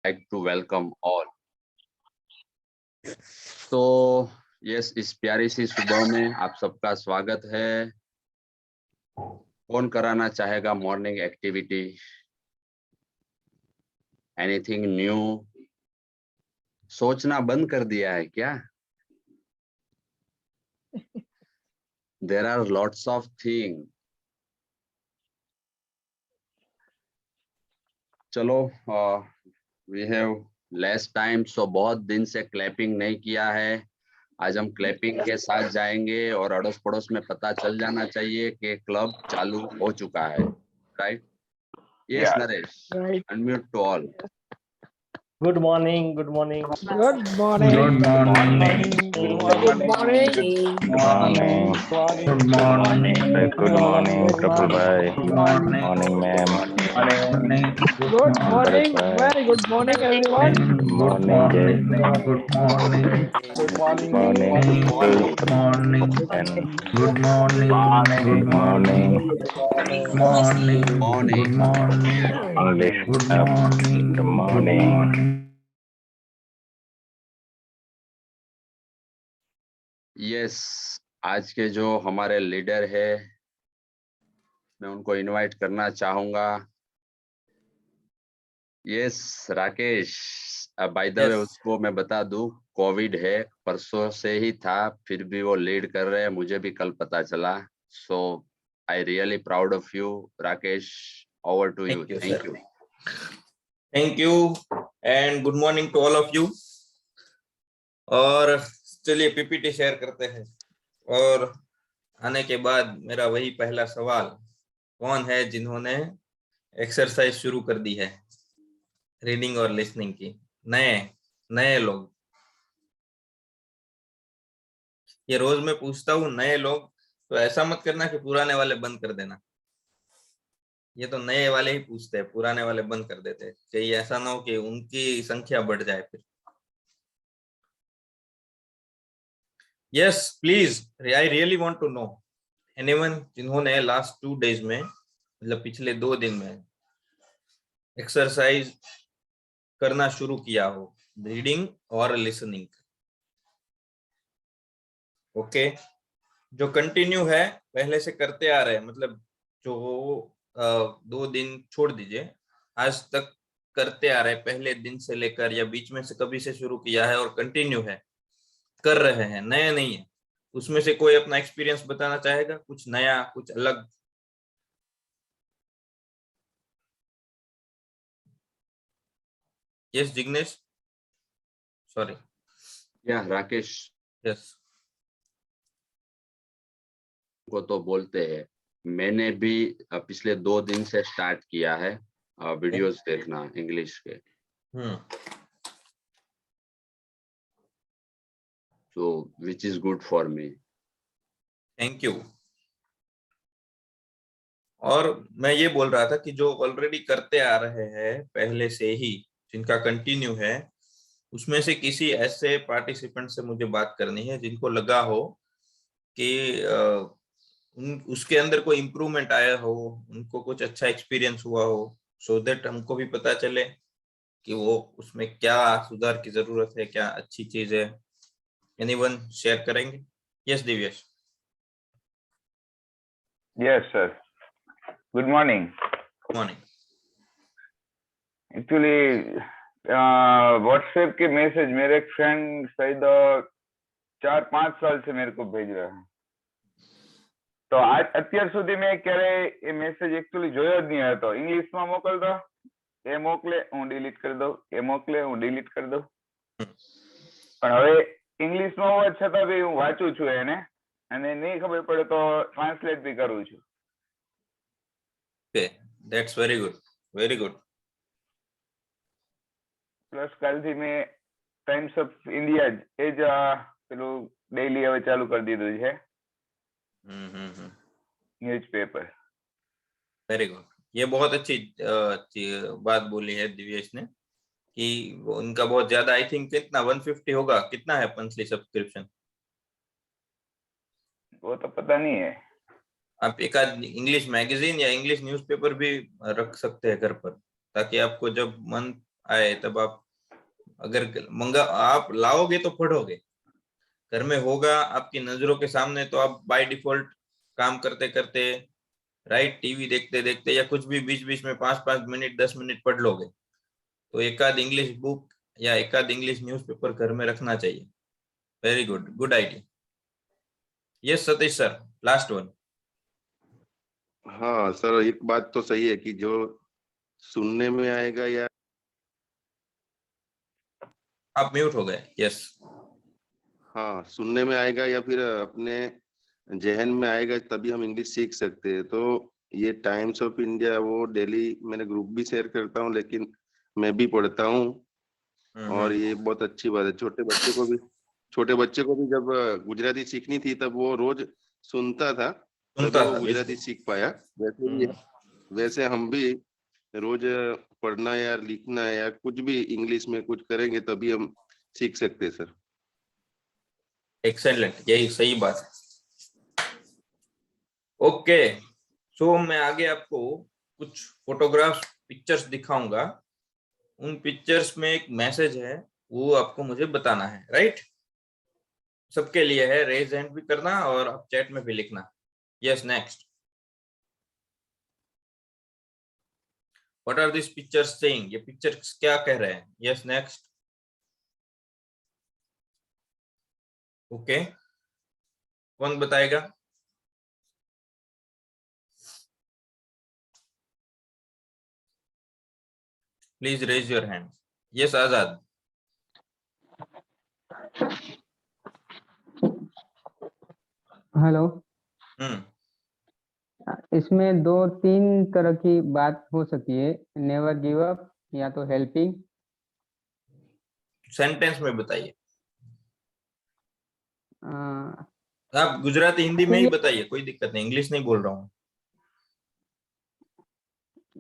like to welcome all. तो yes, इस प्यारी सी सुबह में आप सबका स्वागत है। कौन कराना चाहेगा मॉर्निंग एक्टिविटी? Anything new? सोचना बंद कर दिया है क्या? There are lots of thing. चलो, we have less time, so बहुत दिन से क्लैपिंग नहीं किया है। आज हम क्लैपिंग के साथ जाएंगे और अड़ोस पड़ोस में पता चल जाना चाहिए कि क्लब चालू हो चुका है। Right? Yes Naresh, unmute to all. Good morning. Good morning. Good morning. Good morning. Good morning. Good morning. Good Good morning. Good morning, Kapil bhai. Good morning. Morning, ma'am. Morning. Good morning. Very good morning, everyone. Good morning, Jay. Good morning. Good morning. Morning. Good morning. And Good morning. Good morning. Morning. Good morning. English. Good ma'am. morning. Good Good morning. morning. Yes, आज के जो हमारे leader है, मैं उनको invite करना चाहूंगा। Yes Rakesh, by the way उसको मैं बता दूं, कोविड है, परसों से ही था, फिर भी वो लीड कर रहे हैं, मुझे भी कल पता चला। So I really proud of you Rakesh. Over to you. Thank you. Thank you and good morning to all of you. और चलिए पीपीटी शेयर करते हैं। और आने के बाद मेरा वही पहला सवाल, कौन है जिन्होंने एक्सरसाइज शुरू कर दी है रीडिंग और लिसनिंग की? नए लोग। ये रोज मैं पूछता हूँ नए लोग, तो ऐसा मत करना कि पुराने वाले बंद कर देना। ये तो नए वाले ही पूछते हैं, पुराने वाले बंद कर देते हैं। कहीं ऐसा ना हो कि उनकी संख्या बढ़ जाए फिर। Yes please, I really want to know anyone जिन्होंने लास्ट 2 डेज में, मतलब पिछले 2 दिन में एक्सरसाइज करना शुरू किया हो, रीडिंग और लिसनिंग। ओके, जो कंटिन्यू है पहले से करते आ रहे हैं, मतलब जो 2 दिन छोड़ दीजिए, आज तक करते आ रहे हैं पहले दिन से लेकर, या बीच में से कभी से शुरू किया है और कंटिन्यू है, कर रहे हैं, नया नहीं है, उसमें से कोई अपना एक्सपीरियंस बताना चाहेगा? कुछ नया, कुछ अलग? Yes Jignesh, sorry. या राकेश यस, को तो बोलते हैं, मैंने भी पिछले 2 दिन से स्टार्ट किया है वीडियोस देखना इंग्लिश के। So which is good for me. Thank you. और मैं ये बोल रहा था कि जो ऑलरेडी करते आ रहे हैं पहले से ही, जिनका कंटिन्यू है, उसमें से किसी ऐसे पार्टिसिपेंट से मुझे बात करनी है जिनको लगा हो कि उसके अंदर कोई इम्प्रूवमेंट आया हो, उनको कुछ अच्छा एक्सपीरियंस हुआ हो, सो दैट हमको भी पता चले कि वो उसमें क्या सुधार की जरूरत है, क्या अच्छी चीज है। एनीवन शेयर करेंगे? Yes Divyesh. Yes, sir. Good morning. Morning. Actually, WhatsApp के मैसेज मेरे एक फ्रेंड शायद 4-5 साल से मेरे को भेज रहा है, तो आज અત્યાર સુધી મેં ક્યારે એ મેસેજ एक्चुअली જોયો જ નહીં હતો। ઇંગ્લિશમાં મોકલ દો, એ મોકલે હું ડિલીટ કરી દઉં, એ મોકલે હું ડિલીટ કરી દઉં, પણ હવે ઇંગ્લિશમાં હોવા છતાં બી હું વાંચું છું એને, અને નહીં ખબર પડે તો ટ્રાન્સલેટ બી કરું છું। Okay, that's very good, very good. Plus કાલથી મેં ટાઈમ્સ ઓફ ઇન્ડિયા એ જ પેલું ડેઈલી હવે ચાલુ કરી દીધું છે, न्यूज़पेपर। Very good. ये बहुत अच्छी बात बोली है दिव्येश ने कि उनका बहुत ज्यादा, आई थिंक कितना 150 होगा, कितना है मंथली सब्सक्रिप्शन? वो तो पता नहीं है। आप एक आध इंग्लिश मैगजीन या इंग्लिश न्यूज़पेपर भी रख सकते हैं घर पर, ताकि आपको जब मन आए तब आप अगर मंगा आप लाओगे तो पढ़ोगे, घर में होगा आपकी नजरों के सामने तो आप बाय डिफॉल्ट काम करते करते, राइट, टीवी देखते देखते या कुछ भी बीच बीच में 5-5 मिनट 10 मिनट पढ़ लोगे। तो एक आध इंग्लिश बुक या एक आध इंग्लिश न्यूज़पेपर घर में रखना चाहिए। Very good, good idea. Yes Satish sir, last one. हाँ सर, एक बात तो सही है कि जो सुनने में आएगा या आप म्यूट हो गए। यस हाँ सुनने में आएगा या फिर अपने जहन में आएगा तभी हम इंग्लिश सीख सकते हैं। तो ये टाइम्स ऑफ इंडिया वो डेली मैंने ग्रुप भी शेयर करता हूँ, लेकिन मैं भी पढ़ता हूँ और ये बहुत अच्छी बात है। छोटे बच्चे को भी जब गुजराती सीखनी थी तब वो रोज सुनता था तभी वो गुजराती सीख पाया। वैसे हम भी रोज पढ़ना या लिखना या कुछ भी इंग्लिश में कुछ करेंगे तभी हम सीख सकते हैं सर। एक्सेलेंट, यही सही बात है। ओके, सो मैं आगे आपको कुछ फोटोग्राफ्स पिक्चर्स दिखाऊंगा। उन पिक्चर्स में एक मैसेज है, वो आपको मुझे बताना है, राइट? सबके लिए है, रेज हैंड भी करना और आप चैट में भी लिखना। Yes, next. What are this pictures saying? ये पिक्चर्स क्या कह रहे हैं? Yes, next. ओके, कौन बताएगा? Please raise your hand. Yes, Azad. Hello. Hmm, इसमें 2-3 तरह की बात हो सकती है, नेवर गिव अप या तो हेल्पिंग। सेंटेंस में बताइए। आप गुजराती हिंदी में ही बताइए, कोई दिक्कत नहीं, इंग्लिश नहीं बोल रहा हूँ।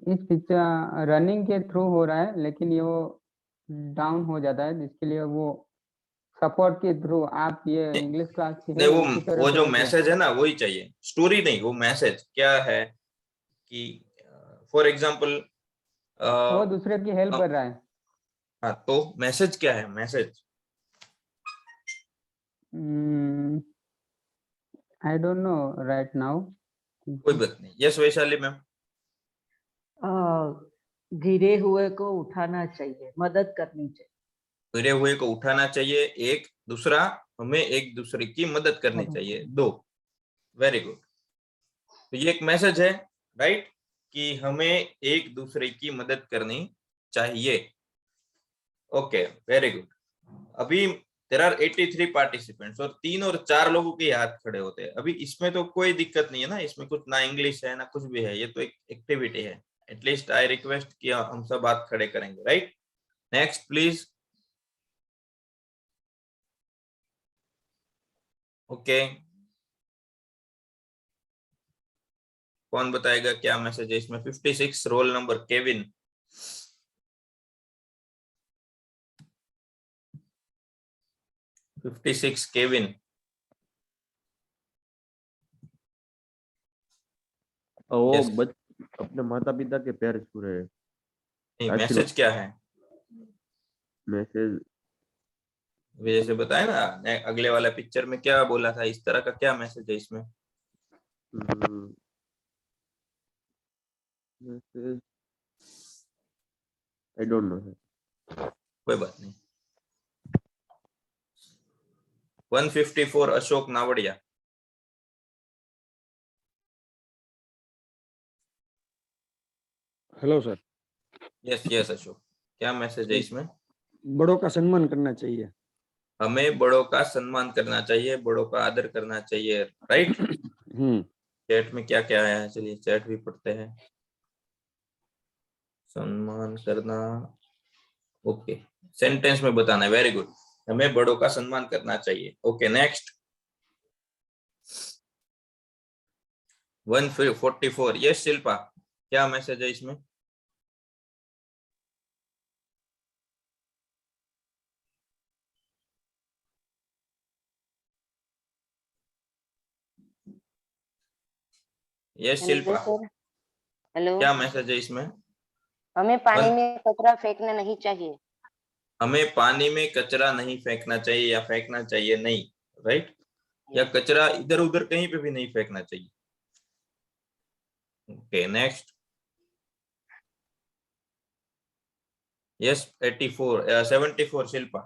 इस पिक्चर रनिंग के थ्रू हो रहा है लेकिन ये वो डाउन हो जाता है, जिसके लिए वो सपोर्ट के थ्रू आप ये इंग्लिश क्लास नहीं, वो जो मैसेज है ना वही चाहिए, स्टोरी नहीं। वो मैसेज क्या है कि फॉर एग्जांपल वो दूसरे की हेल्प कर रहा है। हाँ, तो मैसेज क्या है? Message I don't no right now. कोई बात नहीं। Yes Vaishali ma'am. गिरे हुए को उठाना चाहिए, मदद करनी चाहिए। गिरे हुए को उठाना चाहिए, एक दूसरा, हमें एक दूसरे की मदद करनी चाहिए, 2। Very good. तो ये एक मैसेज है, राइट, कि हमें एक दूसरे की मदद करनी चाहिए। Okay, very good. अभी देयर आर 83 पार्टिसिपेंट्स और 3 और 4 लोगों के हाथ खड़े होते हैं। अभी इसमें तो कोई दिक्कत नहीं है ना, इसमें कुछ ना इंग्लिश है ना कुछ भी है, ये तो एक एक्टिविटी है। एटलीस्ट आई रिक्वेस्ट कि हम सब हाथ खड़े करेंगे, राइट? Next please. ओके, कौन बताएगा क्या मैसेज है इसमें? 56 रोल नंबर केविन। केविन। वो अपने माता पिता के पैर छू रहे हैं। नहीं, मैसेज क्या है? मैसेज जैसे बताया ना अगले वाला पिक्चर में क्या बोला था, इस तरह का क्या मैसेज है इसमें? Message I don't know. कोई बात नहीं। 154 Ashok Navadiya. Hello sir. Yes yes Ashok, क्या मैसेज है इसमें? बड़ों का सम्मान करना चाहिए। हमें बड़ों का सम्मान करना चाहिए, बड़ों का आदर करना चाहिए, राइट? चैट में क्या क्या आया है, चलिए चैट भी पढ़ते हैं। सम्मान करना, ओके, सेंटेंस में बताना है। वेरी गुड, हमें बड़ों का सम्मान करना चाहिए। Okay, next. 144। यस शिल्पा, क्या मैसेज है इसमें? यस शिल्पा, हेलो, क्या मैसेज है इसमें? हमें पानी में कचरा फेंकना नहीं चाहिए। हमें पानी में कचरा नहीं फेंकना चाहिए या फेंकना चाहिए नहीं, राइट? या कचरा इधर उधर कहीं पे भी नहीं फेंकना चाहिए। Okay, next. Yes, 74 Shilpa.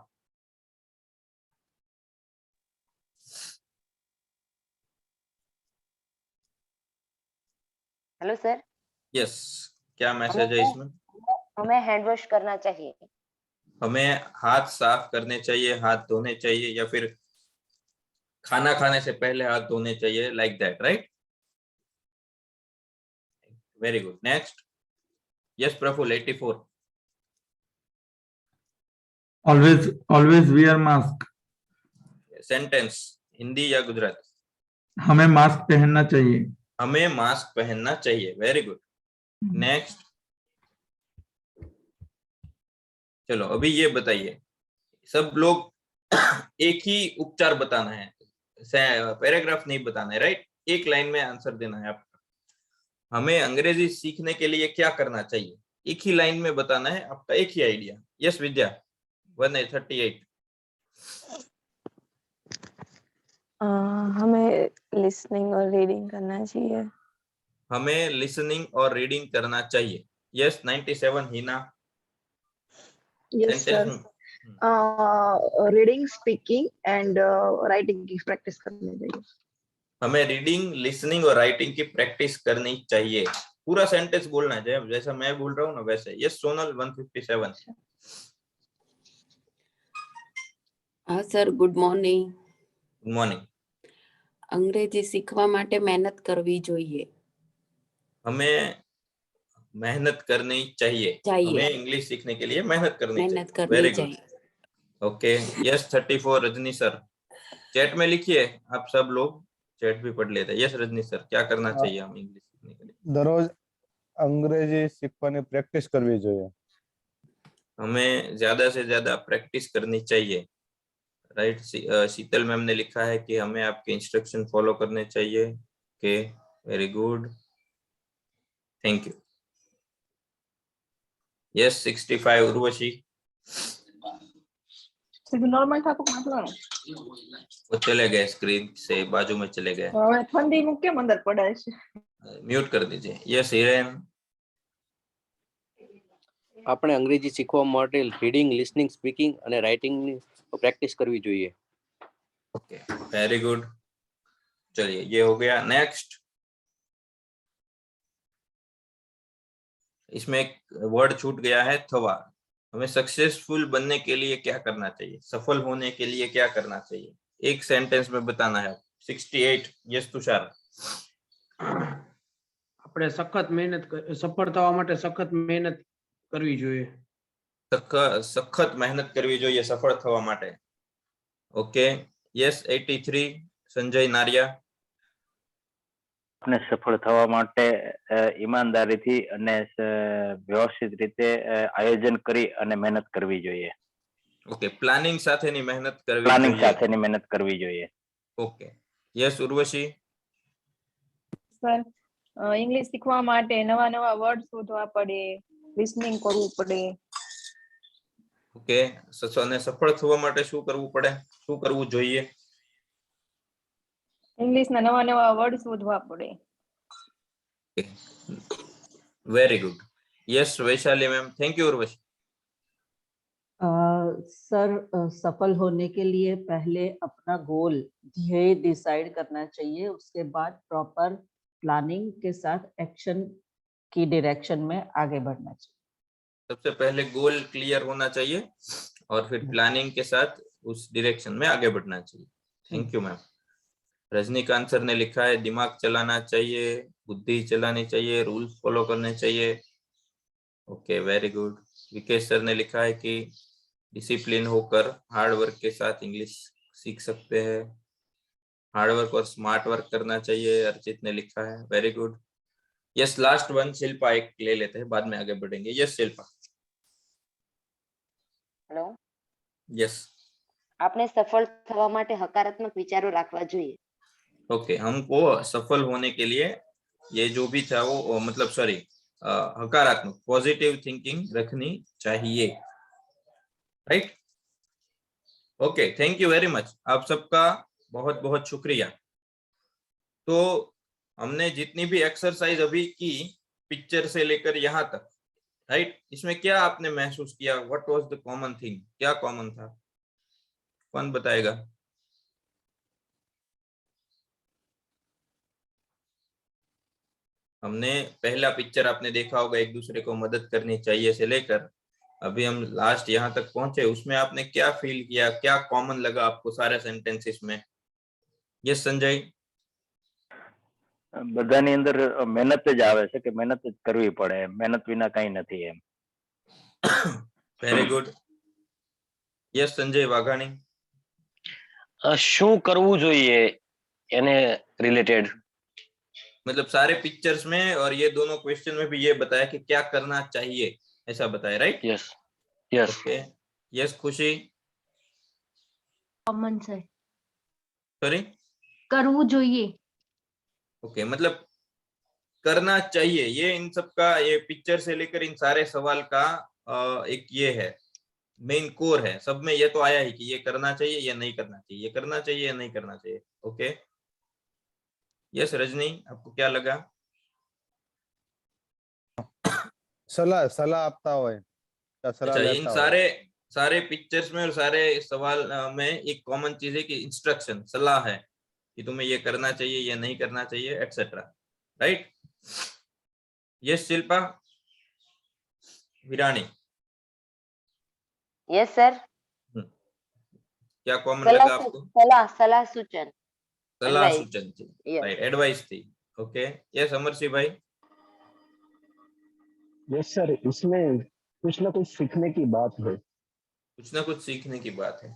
Hello sir. Yes, क्या मैसेज है इसमें? हमें हैंड वॉश करना चाहिए। हमें हाथ साफ करने चाहिए, हाथ धोने चाहिए, या फिर खाना खाने से पहले हाथ धोने चाहिए, like that, right? Very good, next. Yes Praful, 84। Always wear mask. Sentence, Hindi या गुजराती? हमें मास्क पहनना चाहिए। हमें मास्क पहनना चाहिए, वेरी गुड, नेक्स्ट। चलो अभी ये बताइए, सब लोग एक ही उपचार बताना है, पैराग्राफ नहीं बताना है, राइट? एक लाइन में आंसर देना है आपका। हमें अंग्रेजी सीखने के लिए क्या करना चाहिए, एक ही लाइन में बताना है आपका, एक ही आइडिया। यस विद्या, 138। हमें लिसनिंग और रीडिंग करना चाहिए। हमें लिसनिंग और रीडिंग करना चाहिए। Yes 97 Hina. Yes sir, reading, speaking and writing की प्रैक्टिस करनी चाहिए। हमें रीडिंग, लिसनिंग और राइटिंग की प्रैक्टिस करनी चाहिए। पूरा सेंटेंस बोलना है, जैसा मैं बोल रहा हूँ ना वैसे। यस सोनल, 157। हाँ sir, good morning. Good morning. અંગ્રેજી શીખવા માટે મહેનત કરવી જોઈએ। हमें मेहनत करनी चाहिए। हमें इंग्लिश सीखने के लिए मेहनत करनी चाहिए। Very good, okay. Yes 34 Rajni sir. Chat में लिखिए, आप सब लोग चैट भी पढ़ लेते हैं। यस रजनी सर, क्या करना चाहिए हम इंग्लिश सीखने के लिए? दररोज अंग्रेजी सीखવાની પ્રેક્ટિસ કરવી જોઈએ। हमें ज्यादा से ज्यादा प्रैक्टिस करनी चाहिए, राइट? शीतल मैम ने लिखा है कि हमें आपके इंस्ट्रक्शन फॉलो करने चाहिए। Okay, very good, thank you. Yes 65 Urvashi. Normal था तो वो चले गए, स्क्रीन से बाजू में चले गए। ठंडी में केम अंदर पड़ा है? म्यूट कर दीजिए। यस हिरेन। આપણે અંગ્રેજી શીખવા માટે રીડિંગ, લિસનિંગ, સ્પીકિંગ અને રાઇટિંગની પ્રેક્ટિસ કરવી જોઈએ। Okay, very good. चलिए ये हो गया। नेक्स्ट, इसमें एक वर्ड छूट गया है, थवा। हमें सक्सेसफुल बनने के लिए क्या करना चाहिए, सफल होने के लिए क्या करना चाहिए? एक सेंटेंस में बताना है। 68 यस तुषार। આપણે સખત મહેનત સફળ થવા માટે સખત મહેનત કરવી જોઈએ। સખત મહેનત કરવી જોઈએ સફળ થવા માટે। ઓકે, यस 83 संजय नारिया। આપણે સફળ થવા માટે ઈમાનદારીથી અને વ્યવસ્થિત રીતે આયોજન કરી અને મહેનત કરવી જોઈએ। ઓકે, પ્લાનિંગ સાથેની મહેનત કરવી પ્લાનિંગ જોઈએ। સાથેની મહેનત કરવી જોઈએ। Okay, yes Urvashi. Sir, English શીખવા માટે નવા નવા વર્ડ શોધવા પડે, લિસનિંગ કરવું પડે। ઓકે, અને સફળ થવા માટે શું કરવું પડે, શું કરવું જોઈએ? इंग्लिश ના નવા નવા વર્ડ શોધવા પડે। Very good, yes Vaishali ma'am. Thank you Urvashi. Sir, सफल होने के लिए पहले अपना गोल, ध्येय डिसाइड करना चाहिए, उसके बाद प्रॉपर प्लानिंग के साथ एक्शन की डायरेक्शन में आगे बढ़ना चाहिए। सबसे पहले गोल क्लियर होना चाहिए और फिर प्लानिंग के साथ उस डायरेक्शन में आगे बढ़ना चाहिए। Thank you ma'am. Rajinikanth sir ने लिखा है दिमाग चलाना चाहिए, बुद्धि चलानी चाहिए, रूल्स फॉलो करने चाहिए। Okay, very good. Vikesh sir ने लिखा है कि डिसिप्लिन होकर हार्ड वर्क के साथ इंग्लिश सीख सकते हैं। हार्ड वर्क और स्मार्ट वर्क करना चाहिए, अर्चित ने लिखा है। Very good. Yes last one Shilpa, एक ले लेते हैं, बाद में आगे बढ़ेंगे। यस शिल्पा। हेलो। यस, आपने सफल થવા માટે હકારાત્મક વિચારો રાખવા જોઈએ। ओके, हमको सफल होने के लिए ये जो भी था वो मतलब सॉरी हकारात्मक पॉजिटिव थिंकिंग रखनी चाहिए। Right, okay, thank you very much, आप सबका बहुत बहुत शुक्रिया। तो हमने जितनी भी एक्सरसाइज अभी की पिक्चर से लेकर यहाँ तक, राइट, इसमें क्या आपने महसूस किया? What was the common thing? क्या कॉमन था? कौन बताएगा? हमने पहला पिक्चर आपने देखा होगा, एक दूसरे को मदद करनी चाहिए से लेकर अभी हम लास्ट यहाँ तक पहुंचे, उसमें आपने क्या फील किया? क्या कॉमन लगा आपको सारे सेंटेंसेस में? यस संजय? બધાની અંદર મહેનત જ આવે છે કે મહેનત જ કરવી પડે, મહેનત વિના કઈ નથી એમ. Very good. Yes Sanjay Vaghani? શું કરવું જોઈએ એને રિલેટેડ, मतलब सारे पिक्चर्स में और ये दोनों क्वेश्चन में भी ये बताया कि क्या करना चाहिए, ऐसा बताया, right? Yes yes. Okay, yes खुशी? कॉमन से सॉरी, करવું જોઈએ। ओके, मतलब करना चाहिए, ये इन सब का, ये पिक्चर से लेकर इन सारे सवाल का एक ये है मेन कोर है, सब में ये तो आया ही कि ये करना चाहिए, ये नहीं करना चाहिए, ये करना चाहिए, ये नहीं करना चाहिए। ओके, यस रजनी, आपको क्या लगा? सलाह सलाह आपता हो, सलाह अच्छा, इन लेता हो। सारे पिक्चर्स में और सारे सवाल में एक कॉमन चीज है कि इंस्ट्रक्शन, सलाह है कि तुम्हें ये करना चाहिए, ये नहीं करना चाहिए, etcetera, right? Yes Shilpa? Virani? Yes sir. क्या कॉमन लगा आपको? सलाह सूचन, सलाह Advice. सूचन थी, Yes. राइट, एडवाइस थी। ओके, यस अमरसिंह भाई? यस सर, इसमें कुछ ना कुछ सीखने की बात है। कुछ ना कुछ सीखने की बात है,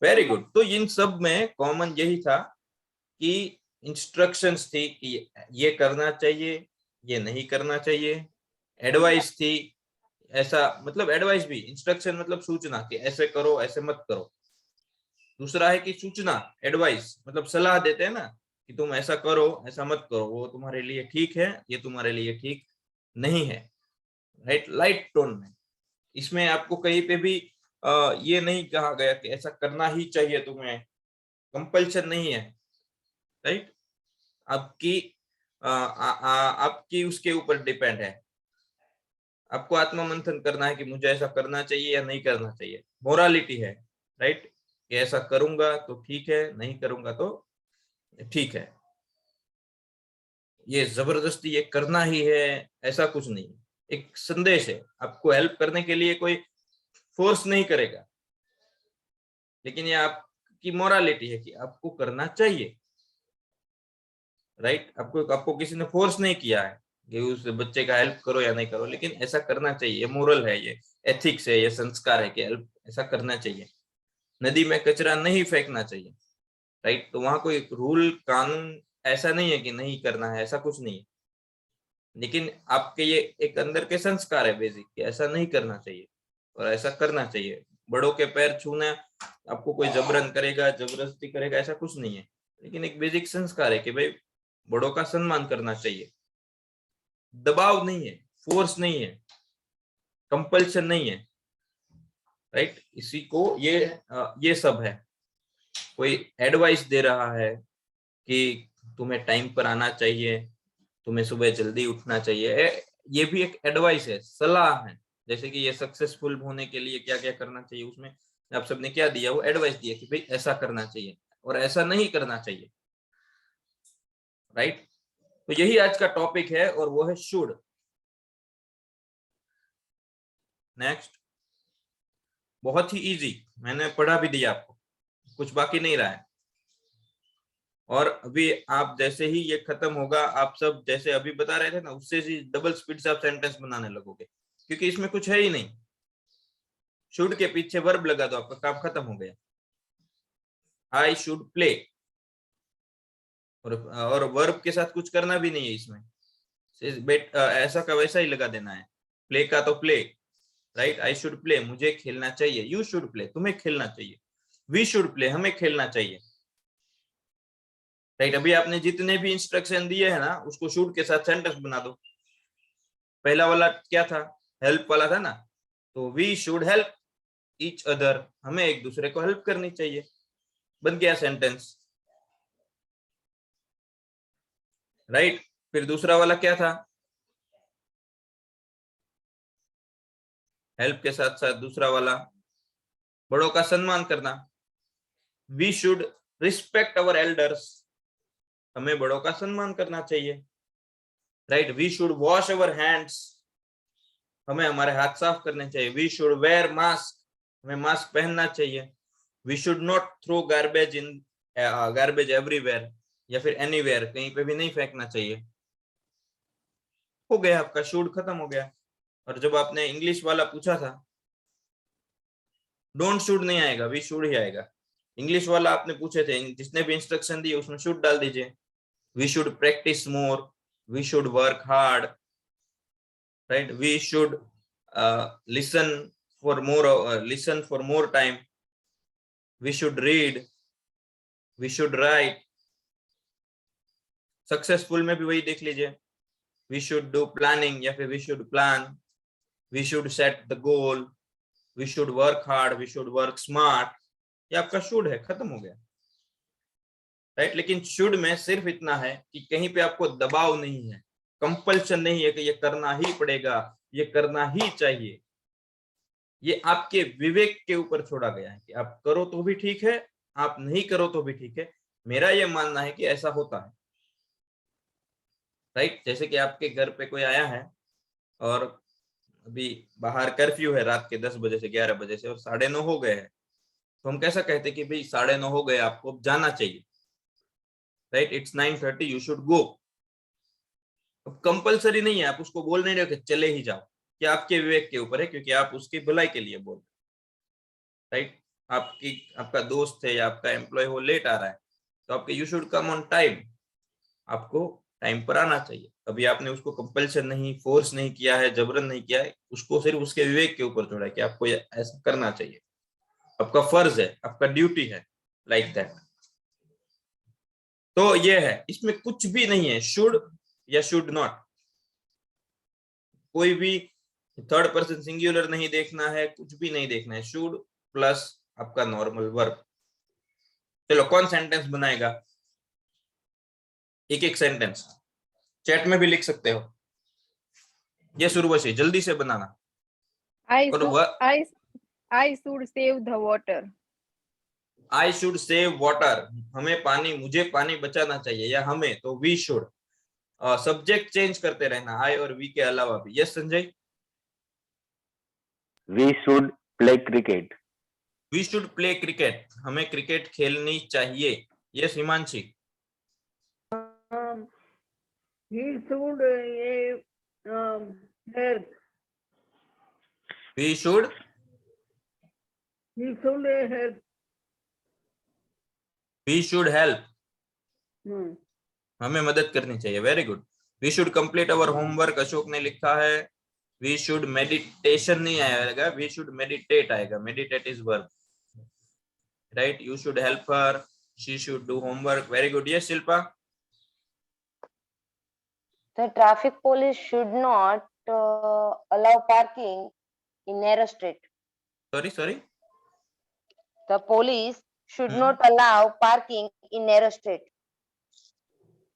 वेरी गुड। तो इन सब में कॉमन यही था कि इंस्ट्रक्शंस थी कि ये करना चाहिए, ये नहीं करना चाहिए, एडवाइस थी, ऐसा मतलब एडवाइस भी, इंस्ट्रक्शन मतलब सूचना कि ऐसे करो, ऐसे मत करो। दूसरा है कि सूचना, एडवाइस मतलब सलाह देते हैं ना कि तुम ऐसा करो, ऐसा मत करो, वो तुम्हारे लिए ठीक है, ये तुम्हारे लिए ठीक नहीं है, राइट, लाइट टोन में। इसमें आपको कहीं पे भी ये नहीं कहा गया कि ऐसा करना ही चाहिए तुम्हें, कंपल्शन नहीं है, राइट? आपकी आपकी उसके ऊपर डिपेंड है, आपको आत्मा मंथन करना है कि मुझे ऐसा करना चाहिए या नहीं करना चाहिए, मोरालिटी है, राइट? कि ऐसा करूंगा तो ठीक है, नहीं करूंगा तो ठीक है, ये जबरदस्ती ये करना ही है ऐसा कुछ नहीं। एक संदेश है, आपको हेल्प करने के लिए कोई फोर्स नहीं करेगा, लेकिन ये आपकी मोरालिटी है कि आपको करना चाहिए, राइट? आपको किसी ने फोर्स नहीं किया है कि उस बच्चे का हेल्प करो या नहीं करो, लेकिन ऐसा करना चाहिए, ये मोरल है, ये एथिक्स है, ये संस्कार है कि हेल्प ऐसा करना चाहिए। नदी में कचरा नहीं फेंकना चाहिए, राइट? तो वहां कोई रूल कानून ऐसा नहीं है कि नहीं करना है, ऐसा कुछ नहीं है, लेकिन आपके ये एक अंदर के संस्कार है बेसिक कि ऐसा नहीं करना चाहिए और ऐसा करना चाहिए। बड़ों के पैर छूना आपको कोई जबरन करेगा, जबरदस्ती करेगा, ऐसा कुछ नहीं है, लेकिन एक बेसिक संस्कार है कि भाई बड़ों का सम्मान करना चाहिए। दबाव नहीं है, फोर्स नहीं है, कंपल्शन नहीं है, राइट? इसी को ये सब है। कोई एडवाइस दे रहा है कि तुम्हें टाइम पर आना चाहिए, तुम्हें सुबह जल्दी उठना चाहिए, ये भी एक एडवाइस है, सलाह है। जैसे कि ये सक्सेसफुल होने के लिए क्या क्या करना चाहिए, उसमें आप सबने क्या दिया, वो एडवाइस दिया कि भाई ऐसा करना चाहिए और ऐसा नहीं करना चाहिए, राइट? तो यही आज का टॉपिक है और वो है शुड। नेक्स्ट, बहुत ही इजी, मैंने पढ़ा भी दिया आपको, कुछ बाकी नहीं रहा है। और अभी आप जैसे ही ये खत्म होगा, आप सब जैसे अभी बता रहे थे ना, उससे ही डबल स्पीड से आप सेंटेंस बनाने लगोगे, क्योंकि इसमें कुछ है ही नहीं। शुड के पीछे वर्ब लगा दो, आपका काम खत्म हो गया। आई शुड प्ले, और वर्ब के साथ कुछ करना भी नहीं है इसमें, ऐसा का वैसा ही लगा देना है। प्ले का तो play, right? I should play, मुझे खेलना चाहिए। यू शुड प्ले, तुम्हें खेलना चाहिए। वी शुड प्ले, हमें खेलना चाहिए, राइट? अभी आपने जितने भी इंस्ट्रक्शन दिए हैं ना, उसको शुड के साथ सेंटेंस बना दो। पहला वाला क्या था, हेल्प वाला था ना, तो we should help each other, हमें एक दूसरे को हेल्प करनी चाहिए, बन गया सेंटेंस, राइट। फिर दूसरा वाला क्या था, हेल्प के साथ साथ दूसरा वाला बड़ों का सम्मान करना, we should respect our elders, हमें बड़ों का सम्मान करना चाहिए, right. We should wash our hands, हमें हमारे हाथ साफ करने चाहिए, वी शुड वेयर मास्क, हमें मास्क पहनना चाहिए, we should not throw garbage in garbage everywhere, या फिर एनीवेयर, कहीं पे भी नहीं फेंकना चाहिए। हो गया, आपका शुड खत्म हो गया। और जब आपने इंग्लिश वाला पूछा था, डोंट शुड नहीं आएगा, वी शुड ही आएगा। इंग्लिश वाला आपने पूछे थे, जिसने भी इंस्ट्रक्शन दिए उसमें शुड डाल दीजिए, we should practice more, we should work hard, right, we should listen for more time, we should read, we should write. Successful में भी वही देख लीजिए, वी शुड डू प्लानिंग, या फिर we should plan, we should set the goal, we should work hard, we should work smart. ये आपका should है, खत्म हो गया, राइट। लेकिन शुड में सिर्फ इतना है कि कहीं पे आपको दबाव नहीं है, कंपल्शन नहीं है कि ये करना ही पड़ेगा, ये करना ही चाहिए, ये आपके विवेक के ऊपर छोड़ा गया है कि आप करो तो भी ठीक है, आप नहीं करो तो भी ठीक है। मेरा ये मानना है कि ऐसा होता है, राइट। जैसे कि आपके घर पे कोई आया है और अभी बाहर कर्फ्यू है रात के 10 बजे से 11 बजे से और 9:30 हो गए हैं, तो हम कैसा कहते हैं कि भाई 9:30 हो गए, आपको जाना चाहिए, right, it's 9:30, you should go. अब कंपलसरी नहीं है, आप उसको बोल नहीं रहे कि चले ही जाओ, क्या आपके विवेक के ऊपर है, क्योंकि आप उसकी भलाई के लिए बोल, राइट। आपका दोस्त है या आपका एम्प्लॉय हो, लेट आ रहा है, तो आपके you should come on time, आपको टाइम पर आना चाहिए। अभी आपने उसको कंपल्शन नहीं, फोर्स नहीं किया है, जबरन नहीं किया है, उसको सिर्फ उसके विवेक के ऊपर छोड़ा है कि आपको ऐसा करना चाहिए, आपका फर्ज है, आपका ड्यूटी है, लाइक दैट। तो ये है, इसमें कुछ भी नहीं है शुड या शुड नॉट, कोई भी थर्ड पर्सन सिंगुलर नहीं देखना है, कुछ भी नहीं देखना है, शुड प्लस आपका नॉर्मल वर्ब। चलो, कौन सेंटेंस बनाएगा, एक एक सेंटेंस चैट में भी लिख सकते हो, ये शुरुआत जल्दी से बनाना। I should save the water. I should save water, हमें पानी, मुझे पानी बचाना चाहिए, या हमें, तो we should। सब्जेक्ट चेंज करते रहना I और we के अलावा भी। Yes Sanjay. We should play cricket. We should play cricket, हमें क्रिकेट खेलनी चाहिए। Yes Himanshi. He should help. We should help. We should help, हमें मदद करनी चाहिए। Very good. We should complete our homework, Ashok ने लिखा है। We should meditation नहीं आएगा, we should meditate आएगा, meditate is verb, right? You should help her, she should do homework. Very good. Yes Shilpa। The traffic police should not allow parking in narrow street. Sorry. The police should not allow parking in narrow street.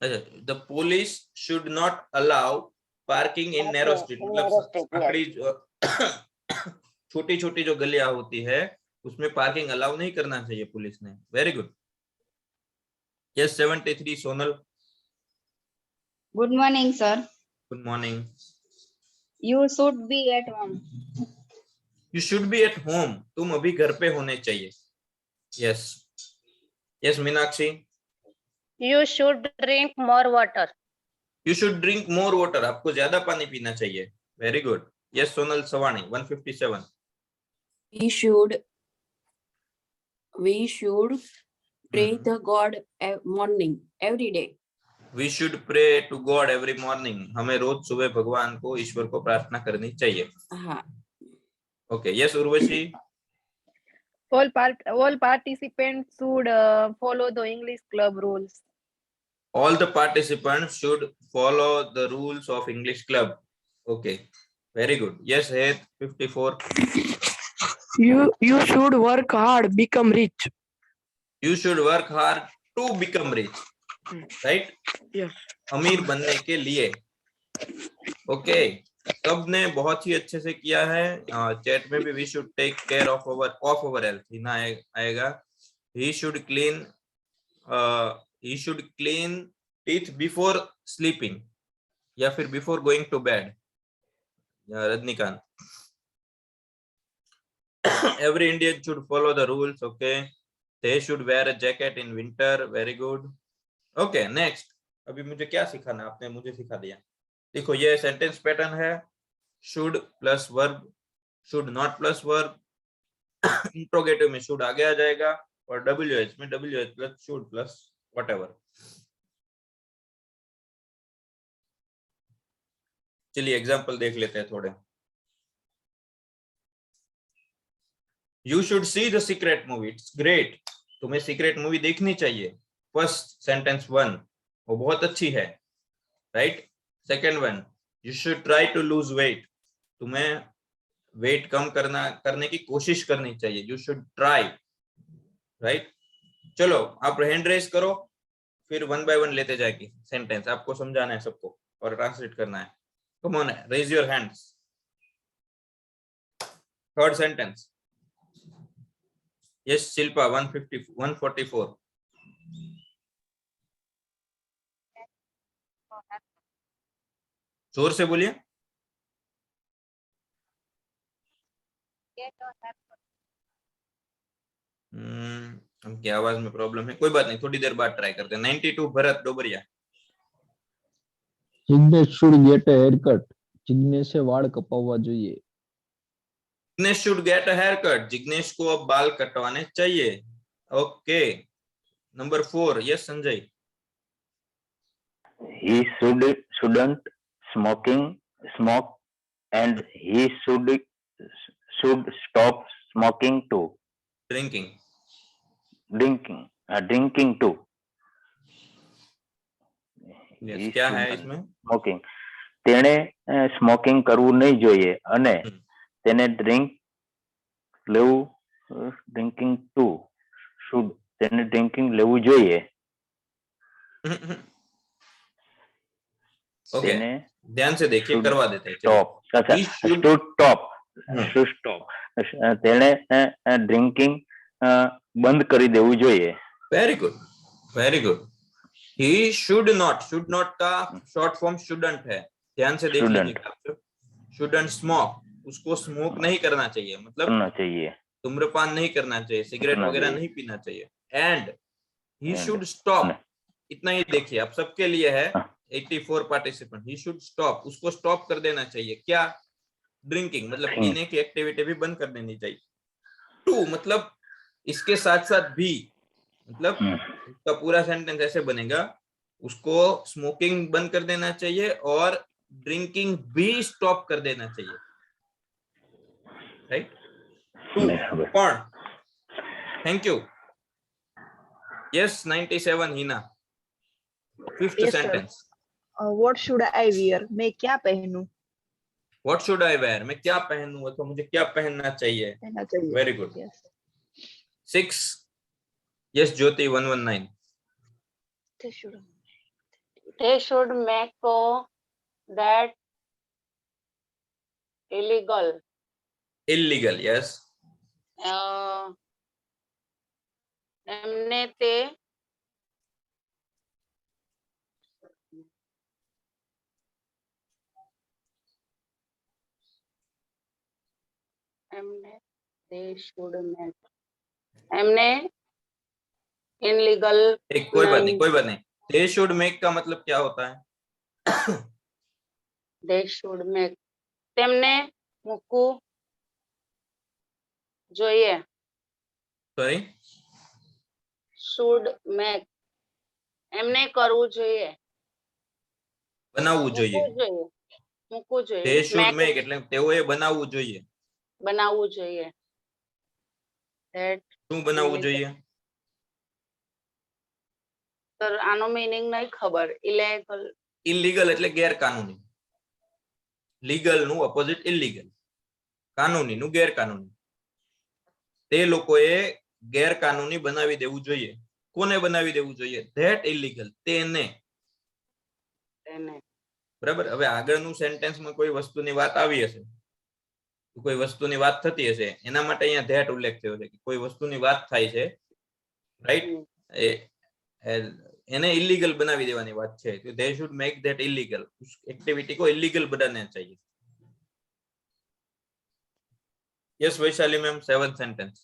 The police should not allow parking in narrow street, मतलब छोटी छोटी जो गलियां होती है उसमें parking allow नहीं करना चाहिए पुलिस ने। Very good. Yes 73 Sonal. Good morning, sir. Good morning. You should be at home. You should be at home, तुम अभी घर पे होने चाहिए। Yes Meenakshi. You should drink more water. You should drink more water, आपको ज्यादा पानी पीना चाहिए। Very good. Yes Sonal Savani 157। We should pray the God morning every day. We should pray to God every morning, हमें रोज सुबह भगवान को, ईश्वर को प्रार्थना करनी चाहिए। हाँ। Okay yes Urvashi. All participants should follow the English club rules. All the participants should follow the rules of English club. Okay, very good. Yes, Hed, 54. You should work hard, become rich. You should work hard to become rich. Right? Yes. अमीर बनने के लिए. Okay. सबने बहुत ही अच्छे से किया है. चैट में भी we should take care of our health. Hina आएगा. He should clean teeth before sleeping. या फिर before going to bed. Rajinikanth. Every Indian should follow the rules. Okay. They should wear a jacket in winter. Very good. Okay, next. अभी मुझे क्या सिखाना, आपने मुझे सिखा दिया. देखो ये सेंटेंस पैटर्न है. Should plus verb, should not plus verb. Interrogative में should आगे आ जाएगा और WH में WH plus should plus whatever. चलिए एग्जाम्पल देख लेते हैं थोड़े. You should see the secret movie. It's great. तुम्हें सीक्रेट मूवी देखनी चाहिए. फर्स्ट सेंटेंस 1 वो बहुत अच्छी है. Right. Second one, you should try to lose weight. तुम्हें वेट कम करने की कोशिश करनी चाहिए. You should try. राइट. चलो आप हैंड रेस करो, फिर 1 by 1 लेते जाएगी सेंटेंस. आपको समझाना है सबको और ट्रांसलेट करना है. Come on, raise your hands. Third sentence. Yes, Shilpa, 144. जोर से बोलिए. उनकी आवाज में प्रॉब्लम है. कोई बात नहीं, थोड़ी देर बाद ट्राई करते हैं. 92 Bharat डोबरिया. Jignesh should get a haircut. Jignesh से वाળ कपाववा જોઈએ. Jignesh should get a haircut. Jignesh को अब बाल कटवाने चाहिए. Okay. Number 4. Yes Sanjay. He shouldn't smoke and he should stop smoking too. Drinking too. He क्या है shouldn't इसमें? smoking. તેણે સ્મોકિંગ કરવું નહીં જોઈએ અને તેને ડ્રિંકિંગ ટુ શુડ તેને ડ્રિંકિંગ લેવું જોઈએ. ओके, ध्यान से देखिए, करवा देते हैं. સ્ટોપ. તેણે ડ્રિંકિંગ બંધ કરી દેવું જોઈએ. Very good. He should not का शॉर्ट फॉर्म shouldn't है. ध्यान से देख लीजिए. shouldn't smoke, उसको स्मोक नहीं करना चाहिए, मतलब धूम्रपान नहीं करना चाहिए, सिगरेट वगैरह नहीं पीना चाहिए. एंड he should stop, इतना ही देखिए. आप सबके लिए है. 84 पार्टिसिपेंट. he should stop, उसको स्टॉप कर देना चाहिए. क्या? ड्रिंकिंग, मतलब पीने की एक्टिविटी भी बंद कर देनी चाहिए. 2 मतलब इसके साथ साथ भी, मतलब उसका पूरा सेंटेंस ऐसे बनेगा, उसको स्मोकिंग बंद कर देना चाहिए और ड्रिंकिंग भी स्टॉप कर देना चाहिए. Right. 2 thank you. Yes 97 Hina. 5th sentence. What should I wear, मैं क्या पहनूं. व्हाट शुड आई वेयर, मैं क्या पहनूं, तो मुझे क्या पहनना चाहिए. Very good. 6. Yes Jyoti 119. They should make that illegal. Yes. એમને તે they should make એમને illegal. कोई बात नहीं. They should make का मतलब क्या होता है? They should make તેમને મૂકવું જોઈએ. Sorry. Should make એમને કરવું જોઈએ, બનાવવું જોઈએ. મૂકવું જોઈએ. They should make એટલે તેઓએ બનાવવું જોઈએ. બનાવવું જોઈએ. શું બનાવવું જોઈએ? સર આનો મીનિંગ નહીં ખબર. ઇલીગલ એટલે ગેરકાનૂની. લીગલ નું ઓપોઝિટ ઇલીગલ, કાનૂની નું ગેરકાનૂની. તે લોકોએ ગેરકાનૂની બનાવી દેવું જોઈએ. કોને બનાવી દેવું જોઈએ? ધેટ ઇલીગલ, તેને. બરાબર. હવે આગળનું સેન્ટેન્સમાં કોઈ વસ્તુની વાત આવી હશે, કોઈ વસ્તુની વાત થતી હશે, એના માટે અહીંયા ધેટ ઉલ્લેખ થયો છે કે કોઈ વસ્તુની વાત થાય છે, રાઈટ? એને इलीगल बनावी देवानी बात है, तो they should make that illegal. उस एक्टिविटी को इलीगल बनाना चाहिए. Yes, Vaishali ma'am, 7th sentence.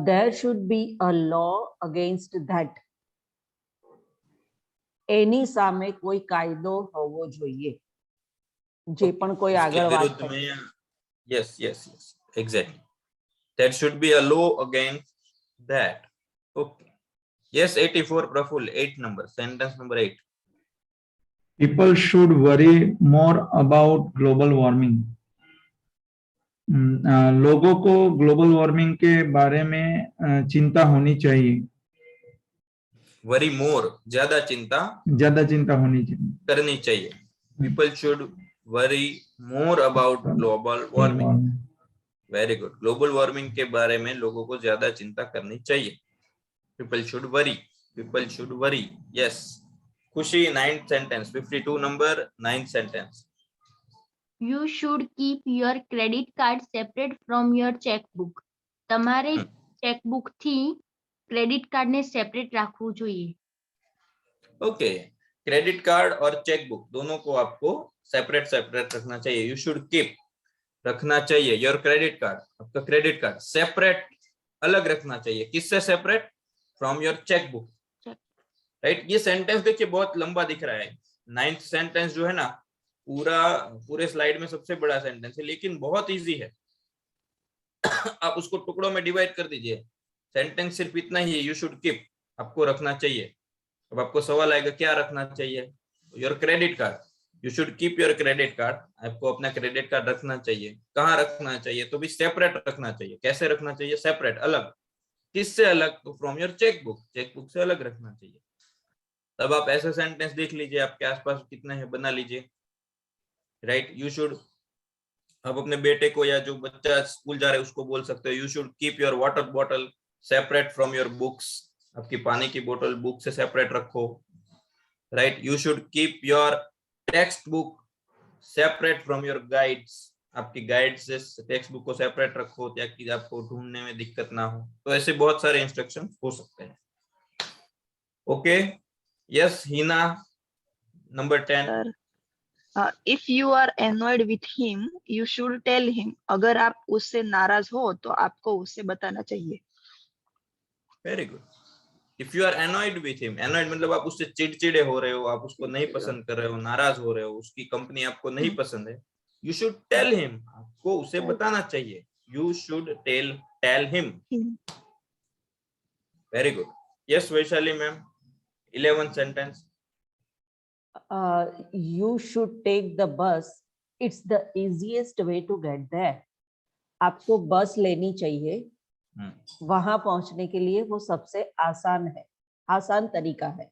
There should be a law against that. એની સામે કોઈ કાયદો હોવો જોઈએ. જે પણ કોઈ આગળ વાત કરે. Yes, yes, yes, exactly. There should be a law against that. Okay. Yes, 84 Praful, 8 number, sentence number 8. People should worry more about global warming. लोगों को ग्लोबल वार्मिंग के बारे में चिंता होनी चाहिए. Worry more, ज्यादा चिंता होनी चाहिए, करनी चाहिए. People should worry more about global warming. Very good. Global warming के बारे में लोगों को ज्यादा चिंता करनी चाहिए. People should worry. People should worry. Yes. Khushi, 9th sentence. 52 number, 9th sentence. You should keep your credit card separate from your checkbook. તમારે checkbook થી credit card ને separate રાખવું જોઈએ. Okay. Credit card और checkbook दोनों को आपको separate रखना चाहिए. You should keep रखना चाहिए. Your credit card, आपका credit card separate, अलग रखना चाहिए. किससे separate? From your checkbook. Right? ये सेंटेंस देखिए बहुत लंबा दिख रहा है. 9th सेंटेंस जो है ना, पूरे स्लाइड में सबसे बड़ा सेंटेंस है, लेकिन बहुत इजी है. आप उसको टुकड़ों में डिवाइड कर दीजिए. सेंटेंस सिर्फ इतना ही है, यू शुड कीप, आपको रखना चाहिए. अब आपको सवाल आएगा क्या रखना चाहिए? Your credit card. You should keep your credit card. आपको अपना क्रेडिट कार्ड रखना चाहिए. कहाँ रखना चाहिए? तो भी सेपरेट रखना चाहिए. कैसे रखना चाहिए? सेपरेट, अलग. किससे अलग? तो फ्रॉम योर चेकबुक. चेकबुक से अलग रखना चाहिए. तब आप ऐसे सेंटेंस देख लीजिए, आपके आसपास कितने हैं बना लीजिए. राइट? यू शुड, आप अपने बेटे को या जो बच्चा स्कूल जा रहा है उसको बोल सकते हो, you should keep your water bottle separate from your books. आपकी पानी की बोतल बुक से सेपरेट रखो. Right? You should keep your text book separate from your guides. आपकी गाइड से टेक्स्ट बुक को सेपरेट रखो ताकि आपको ढूंढने में दिक्कत ना हो. तो ऐसे बहुत सारे इंस्ट्रक्शन हो सकते हैं. Okay. Yes, Hina, number 10. If you are annoyed with him, you should tell him. अगर आप उससे नाराज हो तो आपको उससे बताना चाहिए. Very good. If you are annoyed with him, annoyed मतलब आप उससे चिड़चिड़े हो रहे हो, आप उसको नहीं पसंद कर रहे हो, नाराज हो रहे हो, उसकी कंपनी आपको नहीं पसंद है. You should tell him. आपको उसे बताना चाहिए. You should tell him. Very good. Yes, Vaishali ma'am. 11th sentence. You should take the bus. It's the easiest way to get there. आपको बस लेनी चाहिए. वहां पहुंचने के लिए वो सबसे आसान है, आसान तरीका है.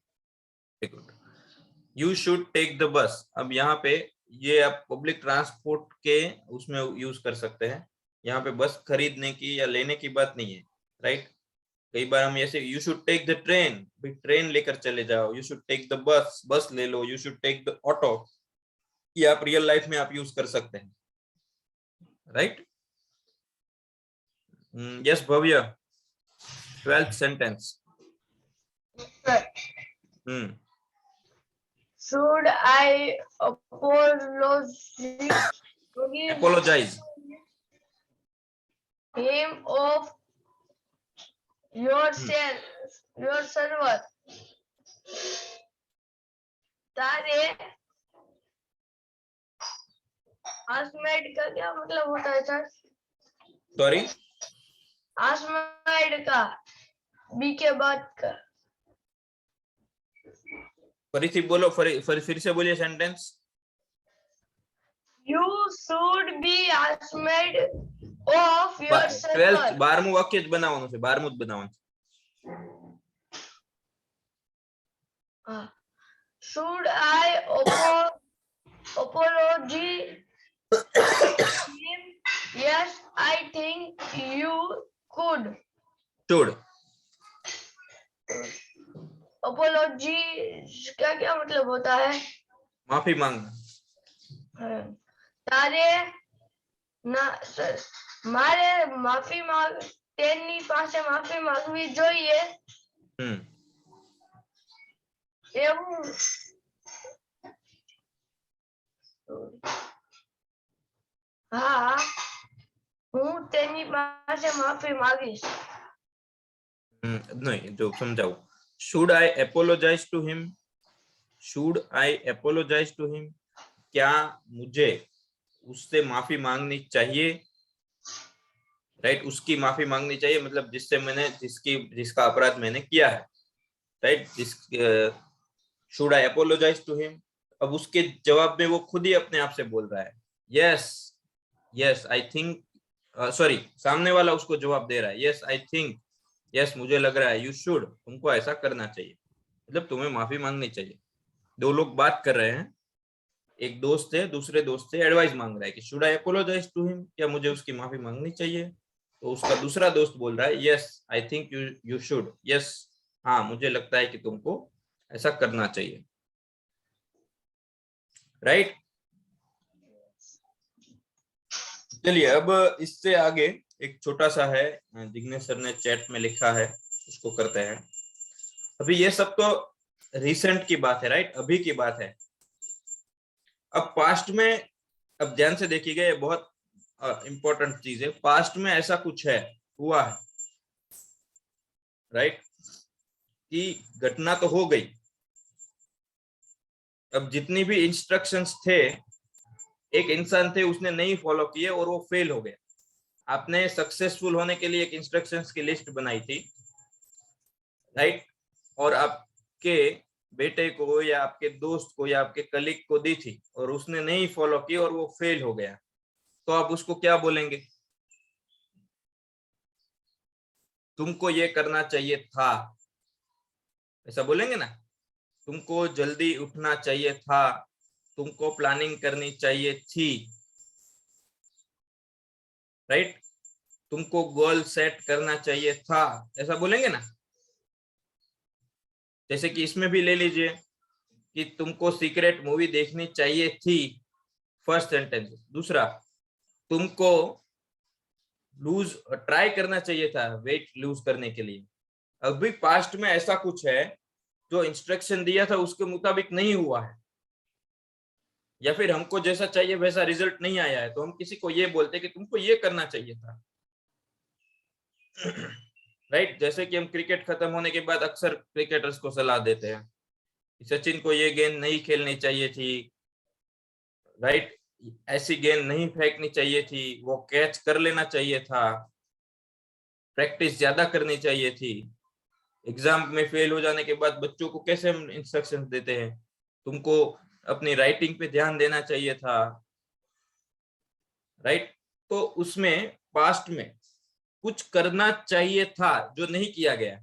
You should take the bus. अब यहाँ पे ये आप पब्लिक ट्रांसपोर्ट के उसमें यूज कर सकते हैं. यहाँ पे बस खरीदने की या लेने की बात नहीं है. राइट? कई बार हम ऐसे, you should take the train, भी ट्रेन लेकर चले जाओ. You should take the bus, bus ले लो. You should take the auto. ये आप रियल लाइफ में आप यूज कर सकते हैं. Right? Yes Bhavya, 12th sentence. Should I apologize him of your server? तारे आसमेड का क्या मतलब होता है सर? सॉरी, आसमेड का बी के बाद का. फरीથી बोलो, फिर से बोलिए sentence. You should be ashamed of your server. 12th 12મું વાક્ય જ બનાવવાનું છે, 12મું જ બનાવવાનું છે. Should I apology him. Yes, I think you could. should. apology का क्या मतलब होता है? माफी मांगना. તારે ના મારે માફી માંગ તેની પાસે માફી માંગવી જોઈએ એવું હા હું તેની પાસે માફી માંગીશ. नहीं, जो समझाओ. Should I apologize to him? Should I apologize to him? क्या मुझे उससे माफी मांगनी चाहिए? राइट, उसकी माफी मांगनी चाहिए, मतलब जिससे मैंने जिसका अपराध मैंने किया है. Right, should I apologize to him? अब उसके जवाब में वो खुद ही अपने आप से बोल रहा है yes I think, सॉरी, सामने वाला उसको जवाब दे रहा है yes I think, yes मुझे लग रहा है, you should, तुमको ऐसा करना चाहिए, मतलब तुम्हें माफी मांगनी चाहिए. दो लोग बात कर रहे हैं, एक दोस्त है दूसरे दोस्त से एडवाइस मांग रहा है कि should I apologize to him, क्या मुझे उसकी माफी मांगनी चाहिए? तो उसका दूसरा दोस्त बोल रहा है yes I think you should, yes हाँ मुझे लगता है कि तुमको ऐसा करना चाहिए. राइट, चलिए अब इससे आगे एक छोटा सा है, जिग्नेश सर ने चैट में लिखा है, उसको करते हैं. अभी ये सब तो रिसेंट की बात है, राइट, अभी की बात है. अब पास्ट में, अब ध्यान से देखिएगा, ये बहुत इंपॉर्टेंट चीज है. पास्ट में ऐसा कुछ है, हुआ है, राइट, कि घटना तो हो गई. अब जितनी भी इंस्ट्रक्शंस थे, एक इंसान थे उसने नहीं फॉलो किए और वो फेल हो गया. आपने सक्सेसफुल होने के लिए एक इंस्ट्रक्शंस की लिस्ट बनाई थी, राइट, और आपके बेटे को या आपके दोस्त को या आपके कलीग को दी थी और उसने नहीं फॉलो की और वो फेल हो गया, तो आप उसको क्या बोलेंगे? तुमको ये करना चाहिए था, ऐसा बोलेंगे ना? तुमको जल्दी उठना चाहिए था, तुमको प्लानिंग करनी चाहिए थी, राइट, तुमको गोल सेट करना चाहिए था, ऐसा बोलेंगे ना? जैसे कि इसमें भी ले लीजिए कि तुमको सीक्रेट मूवी देखनी चाहिए थी, फर्स्ट सेंटेंस. दूसरा, तुमको ट्राई करना चाहिए था वेट लूज करने के लिए. अभी पास्ट में ऐसा कुछ है जो इंस्ट्रक्शन दिया था उसके मुताबिक नहीं हुआ है, या फिर हमको जैसा चाहिए वैसा रिजल्ट नहीं आया है, तो हम किसी को ये बोलते कि तुमको ये करना चाहिए था. राइट, जैसे कि हम क्रिकेट खत्म होने के बाद अक्सर क्रिकेटर्स को सलाह देते हैं, सचिन को ये गेंद नहीं खेलनी चाहिए थी, राइट, ऐसी गेंद नहीं फेंकनी चाहिए थी, वो कैच कर लेना चाहिए था, प्रैक्टिस ज्यादा करनी चाहिए थी. एग्जाम में फेल हो जाने के बाद बच्चों को कैसे हम इंस्ट्रक्शंस देते हैं, तुमको अपनी राइटिंग पे ध्यान देना चाहिए था, राइट. तो उसमें पास्ट में कुछ करना चाहिए था जो नहीं किया गया,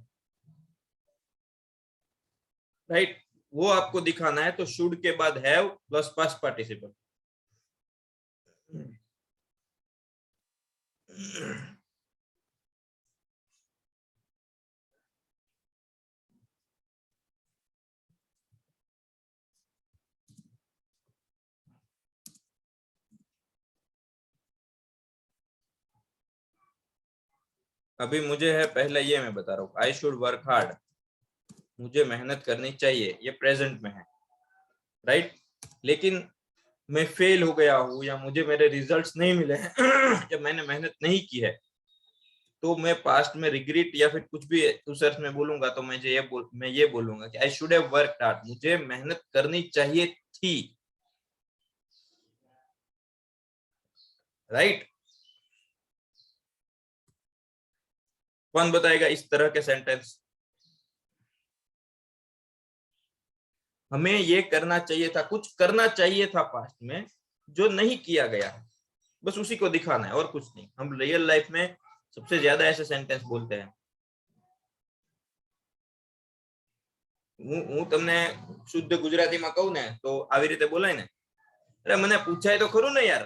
राइट, वो आपको दिखाना है. तो शुड के बाद हैव प्लस पास्ट पार्टिसिपल. अभी मुझे है, पहले ये मैं बता रहा हूँ, आई शुड वर्क हार्ड, मुझे मेहनत करनी चाहिए, ये प्रेजेंट में है, राइट. लेकिन मैं फेल हो गया हूँ या मुझे मेरे रिजल्ट्स नहीं मिले हैं या मैंने मेहनत नहीं की है, तो मैं पास्ट में रिग्रेट या फिर कुछ भी उस अर्थ में बोलूंगा, तो मैं ये बोलूंगा कि आई शुड हैव वर्कड हार्ड, मुझे मेहनत करनी चाहिए थी, राइट. कौन बताएगा इस तरह के सेंटेंस? हमें ये करना चाहिए था, कुछ करना चाहिए था पास्ट में जो नहीं किया गया है, बस उसी को दिखाना है और कुछ नहीं. हम रियल लाइफ में सबसे ज्यादा ऐसे सेंटेंस बोलते हैं. હું તમને શુદ્ધ ગુજરાતીમાં કહું ને તો આવી રીતે બોલાય ને, अरे मैंने पूछा है तो खरू ने यार,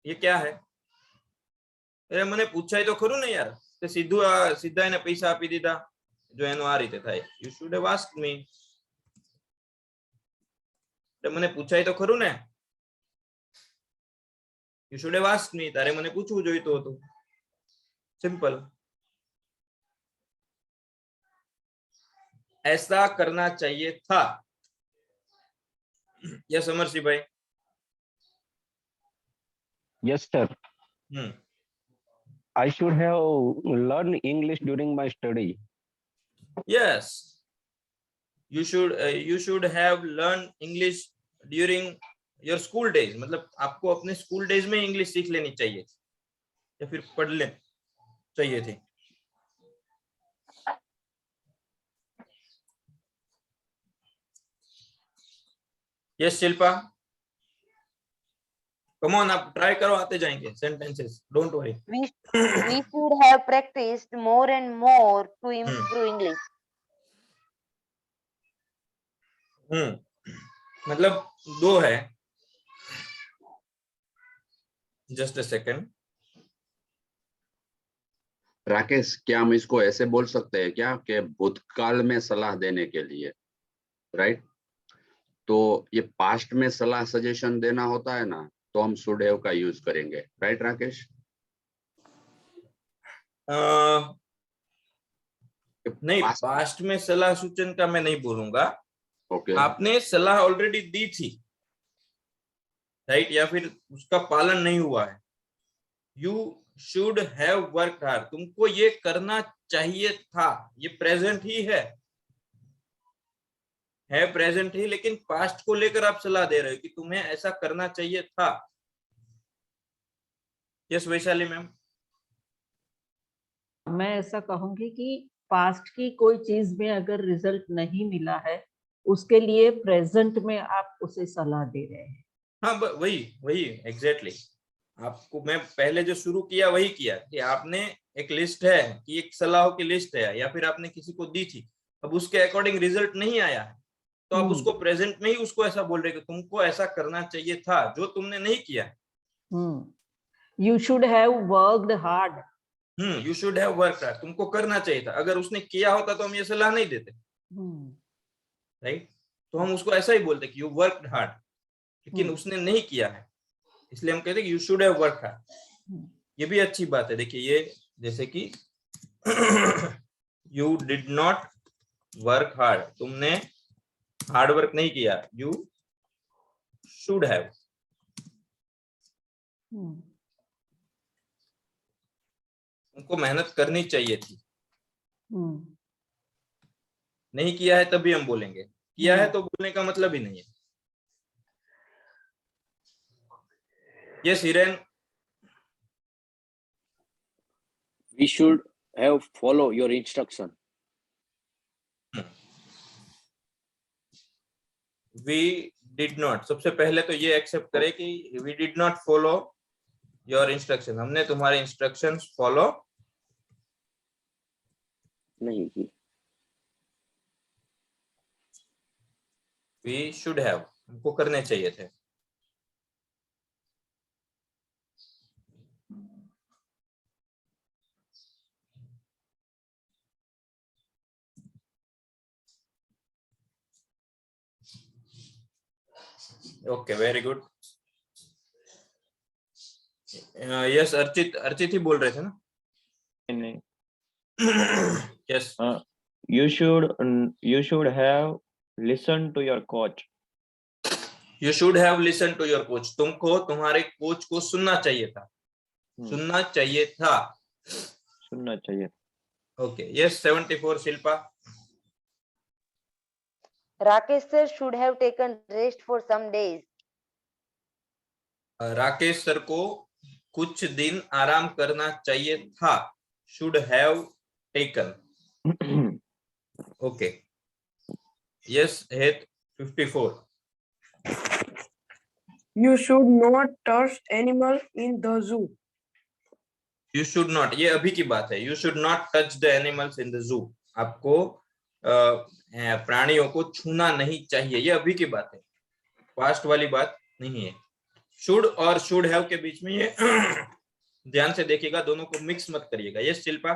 ये क्या है? अरे मैंने पूछा है तो खरू ने यार, तो सीधा એને પૈસા આપી દીધા, જો એનો આ રીતે થાય. You should have asked me. અરે મને પૂછાય તો ખરું ને. You should have asked me. તારે મને પૂછવું જોઈતું હતું. सिंपल. ऐसा करना चाहिए था. यस अमरसी भाई. Yes, sir. I should have learned English during my study. Yes. You should have learned English during your school days. मतलब आपको अपने स्कूल डेज में इंग्लिश सीख लेनी चाहिए या फिर पढ़ ले चाहिए थी. यस शिल्पा, कम ऑन, आप ट्राई करो, आते जाएंगे sentences, don't worry. We should have practiced more and more to improve English. मतलब दो है. Just a second. राकेश, क्या हम इसको ऐसे बोल सकते हैं क्या कि भूतकाल में सलाह देने के लिए, राइट? तो ये पास्ट में सलाह सजेशन देना होता है ना, तो हम शुड हैव का यूज करेंगे, राइट राकेश? नहीं, पास्ट में सलाह सूचन का मैं नहीं बोलूंगा. ओके. आपने सलाह ऑलरेडी दी थी, राइट? या फिर उसका पालन नहीं हुआ है. You should have work hard. तुमको ये करना चाहिए था. ये प्रेजेंट ही है प्रेजेंट ही, लेकिन पास्ट को लेकर आप सलाह दे रहे हो कि तुम्हें ऐसा करना चाहिए था. Yes Vaishali ma'am. मैं ऐसा कहूंगी कि पास्ट की कोई चीज में अगर रिजल्ट नहीं मिला है, उसके लिए प्रेजेंट में आप उसे सलाह दे रहे हैं. हाँ, वही एग्जैक्टली. आपको मैं पहले जो शुरू किया वही किया कि आपने एक लिस्ट है कि एक सलाहों की लिस्ट है, या फिर आपने किसी को दी थी, अब उसके अकॉर्डिंग रिजल्ट नहीं आया है, तो आप उसको प्रेजेंट में ही उसको ऐसा बोल रहे कि तुमको ऐसा करना चाहिए था जो तुमने नहीं किया. You should have worked hard. You should have worked hard. तुमको करना चाहिए था. अगर उसने किया होता तो हम ये सलाह नहीं देते, राइट? तो हम उसको ऐसा ही बोलते कि यू वर्क्ड हार्ड, लेकिन उसने नहीं किया है, इसलिए हम कहते हैं कि you should have worked hard. ये भी अच्छी बात है. देखिए ये जैसे कि you did not work hard, तुमने हार्ड वर्क नहीं किया. You should have. तुमको मेहनत करनी चाहिए थी. नहीं किया है तभी हम बोलेंगे. किया है तो बोलने का मतलब ही नहीं है. Yes Hiren. We should have follow your instruction. We did not. सबसे पहले तो ये एक्सेप्ट करें कि we did not follow your instruction. हमने तुम्हारे इंस्ट्रक्शंस फॉलो नहीं की. We should have. हमको करने चाहिए थे. Okay, very good. Yes Archit ही बोल रहे थे ना? नहीं. Yes. You should have listened to your coach. You should have listened to your coach. तुमको तुम्हारे कोच को सुनना चाहिए था. सुनना चाहिए था. सुनना चाहिए. Okay. Yes 74 Shilpa. Rakesh sir should have taken rest for some days. Rakesh sir को कुछ दिन आराम करना चाहिए था. Should have taken. Okay. Yes, Heath 54. You should not touch animal in the zoo. You should not. ये अभी की बात है. You should not touch the animals in the zoo. आपको प्राणियों को छूना नहीं चाहिए, ये अभी की बात है, पास्ट वाली बात नहीं है। शुड और शुड हैव के बीच में ये ध्यान से देखिएगा, दोनों को मिक्स मत करिएगा। यस शिल्पा?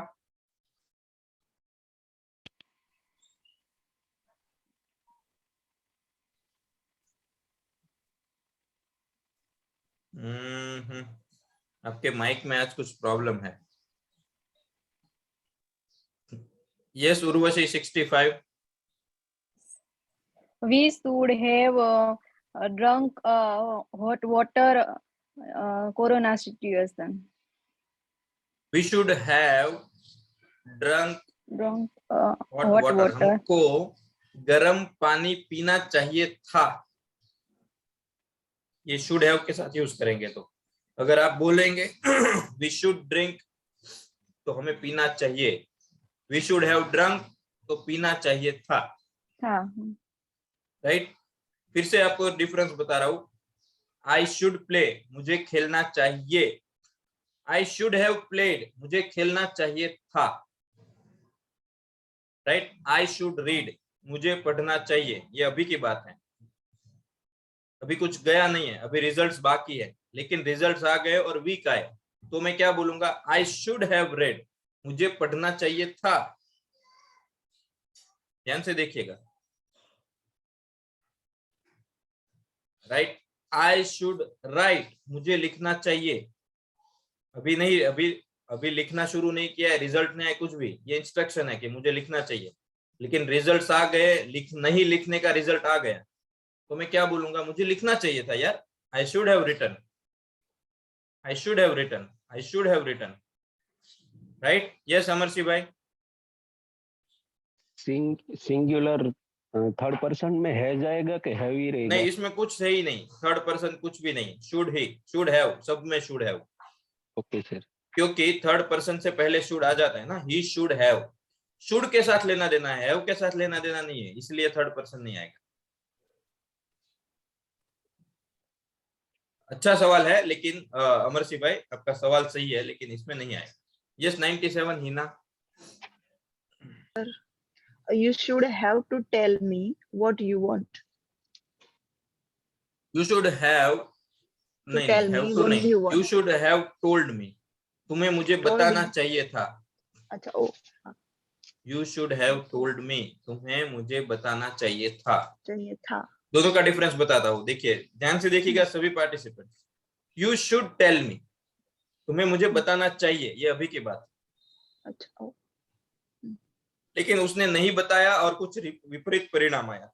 आपके माइक में आज कुछ प्रॉब्लम है। Yes Urvashi 65। We should have drunk hot water corona situation. We should have drunk hot hot water. water. हमको गर्म पानी पीना चाहिए था, ये शुड हैव के साथ यूज करेंगे। तो अगर आप बोलेंगे वी शुड ड्रिंक तो हमें पीना चाहिए, वी शुड हैव ड्रंक तो पीना चाहिए था, राइट? फिर से आपको डिफरेंस बता रहा हूं। आई शुड प्ले, मुझे खेलना चाहिए। आई शुड हैव प्लेड, मुझे खेलना चाहिए था, राइट? आई शुड रीड, मुझे पढ़ना चाहिए। ये अभी की बात है, अभी कुछ गया नहीं है, अभी रिजल्ट्स बाकी है, लेकिन रिजल्ट्स आ गए और वीक आए तो मैं क्या बोलूंगा? आई शुड हैव रेड, मुझे पढ़ना चाहिए था। ध्यान से देखिएगा, राइट? आई शुड राइट, मुझे लिखना चाहिए। अभी नहीं, अभी लिखना शुरू नहीं किया है, रिजल्ट नहीं है कुछ भी, ये इंस्ट्रक्शन है कि मुझे लिखना चाहिए, लेकिन रिजल्ट्स आ गए, नहीं लिखने का रिजल्ट आ गया तो मैं क्या बोलूंगा? मुझे लिखना चाहिए था यार। I should have written, I should have written, I should have written, right? Yes Amarsi भाई? सिंगुलर थर्ड पर्सन में है जाएगा कि हैव ही रहेगा? नहीं, इसमें कुछ सही नहीं, थर्ड पर्सन कुछ भी नहीं, शुड ही, शुड हैव, सब में शुड हैव। Okay sir. क्योंकि थर्ड पर्सन से पहले शुड आ जाता है ना, ही शुड हैव। शुड के साथ लेना देना है, हैव के साथ लेना देना नहीं है, इसलिए थर्ड पर्सन नहीं आएगा। अच्छा सवाल है, लेकिन अमरसी भाई आपका सवाल सही है, लेकिन इसमें नहीं आएगा। Yes 97 Hina? You should have to tell me what you want. You should have नहीं, tell have me to what नहीं, you want. you should have told me, तुम्हें मुझे Told बताना me. चाहिए था। अच्छा, ओ You should have told me, तुम्हें मुझे बताना चाहिए था। चाहिए था। दोनों का डिफरेंस बताता हूँ, देखिए ध्यान से देखिएगा सभी participant. You should tell me, तुम्हें मुझे बताना चाहिए, ये अभी की बात। अच्छा, लेकिन उसने नहीं बताया और कुछ विपरीत परिणाम आया,